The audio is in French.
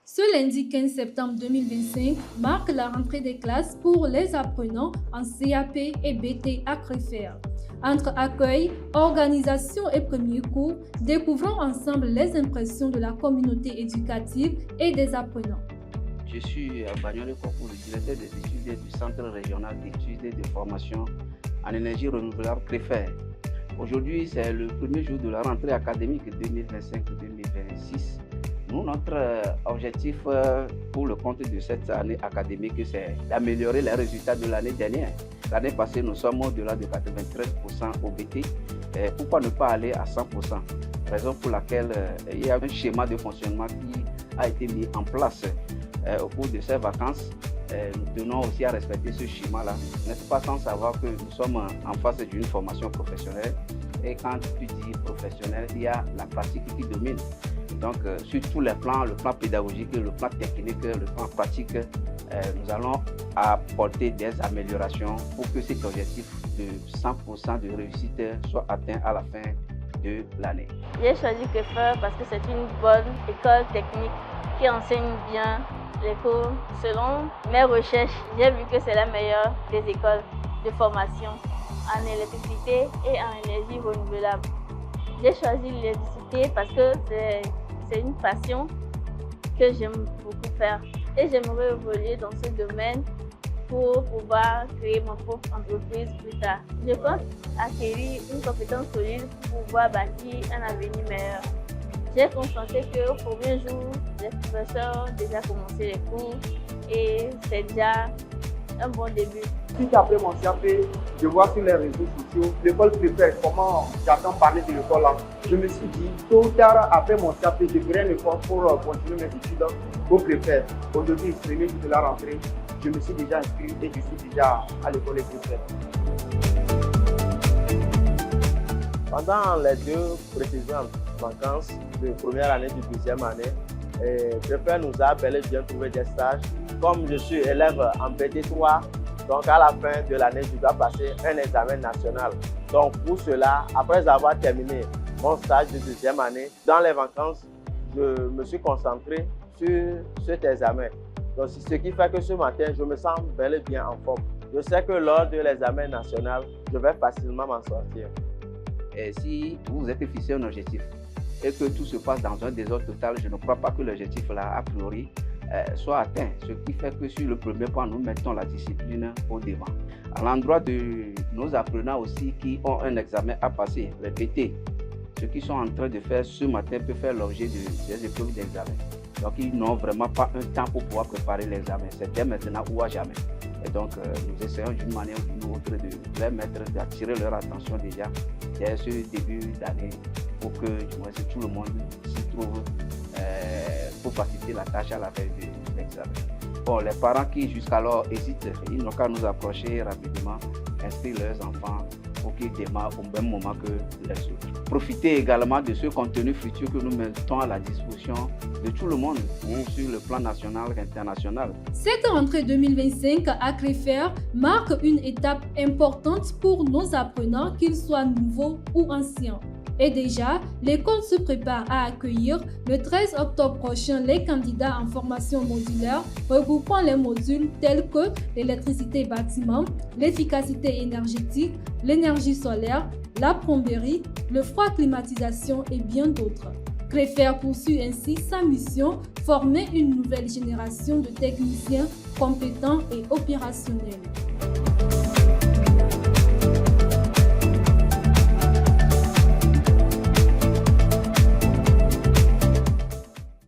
Ce lundi 15 septembre 2025 marque la rentrée des classes pour les apprenants en CAP et BT à Créfer. Entre accueil, organisation et premiers cours, découvrons ensemble les impressions de la communauté éducative et des apprenants. Je suis Bagnon Concours, le directeur des études du Centre régional d'études et de formation en énergie renouvelable Créfer. Aujourd'hui, c'est le premier jour de la rentrée académique 2025-2026. Nous, notre objectif pour le compte de cette année académique, c'est d'améliorer les résultats de l'année dernière. L'année passée, nous sommes au-delà de 93% au BT. Pourquoi ne pas aller à 100%? Raison pour laquelle il y a un schéma de fonctionnement qui a été mis en place au cours de ces vacances. Nous tenons aussi à respecter ce schéma-là. N'est-ce pas sans savoir que nous sommes en face d'une formation professionnelle. Et quand tu dis professionnel, il y a la pratique qui domine. Donc, sur tous les plans, le plan pédagogique, le plan technique, le plan pratique, nous allons apporter des améliorations pour que cet objectif de 100% de réussite soit atteint à la fin de l'année. J'ai choisi Créfer parce que c'est une bonne école technique qui enseigne bien les cours. Selon mes recherches, j'ai vu que c'est la meilleure des écoles de formation en électricité et en énergie renouvelable. J'ai choisi l'électricité parce que c'est une passion que j'aime beaucoup faire et j'aimerais évoluer dans ce domaine pour pouvoir créer ma propre entreprise plus tard. Je pense acquérir une compétence solide pour pouvoir bâtir un avenir meilleur. J'ai constaté qu'au premier jour, les professeurs ont déjà commencé les cours et c'est déjà un bon début. Suite après mon CAP, je vois sur les réseaux sociaux l'école Créfer, comment j'entends parler de l'école là. Je me suis dit, tôt ou tard, après mon CAP, je ferai un effort pour continuer mes études au Créfer. Aujourd'hui, le premier jour de la rentrée, je me suis déjà inscrit et je suis déjà à l'école Créfer. Pendant les deux précédentes vacances de première année et de deuxième année, Créfer nous a bel et bien trouvé des stages. Comme je suis élève en BT3, donc à la fin de l'année, je dois passer un examen national. Donc pour cela, après avoir terminé mon stage de deuxième année, dans les vacances, je me suis concentré sur cet examen. Donc ce qui fait que ce matin, je me sens bel et bien en forme. Je sais que lors de l'examen national, je vais facilement m'en sortir. Et si vous êtes fixé un objectif et que tout se passe dans un désordre total, je ne crois pas que l'objectif là, a priori, soit atteint. Ce qui fait que sur le premier point, nous mettons la discipline au devant. À l'endroit de nos apprenants aussi qui ont un examen à passer, les BT, ceux qui sont en train de faire ce matin peuvent faire l'objet des épreuves d'examen. Donc ils n'ont vraiment pas un temps pour pouvoir préparer l'examen. C'est dès maintenant ou à jamais. Et donc nous essayons d'une manière ou d'une autre de les mettre, d'attirer leur attention déjà dès ce début d'année pour que du moins, tout le monde s'y trouve pour faciliter la tâche à la fin de l'examen. Bon, les parents qui jusqu'alors hésitent, ils n'ont qu'à nous approcher rapidement, inscrire leurs enfants pour qu'ils démarrent au même moment que les autres. Profitez également de ce contenu futur que nous mettons à la disposition de tout le monde sur le plan national et international. Cette rentrée 2025 à Créfer marque une étape importante pour nos apprenants, qu'ils soient nouveaux ou anciens. Et déjà, l'école se prépare à accueillir le 13 octobre prochain les candidats en formation modulaire regroupant les modules tels que l'électricité bâtiment, l'efficacité énergétique, l'énergie solaire, la plomberie, le froid climatisation et bien d'autres. Créfer poursuit ainsi sa mission, former une nouvelle génération de techniciens compétents et opérationnels.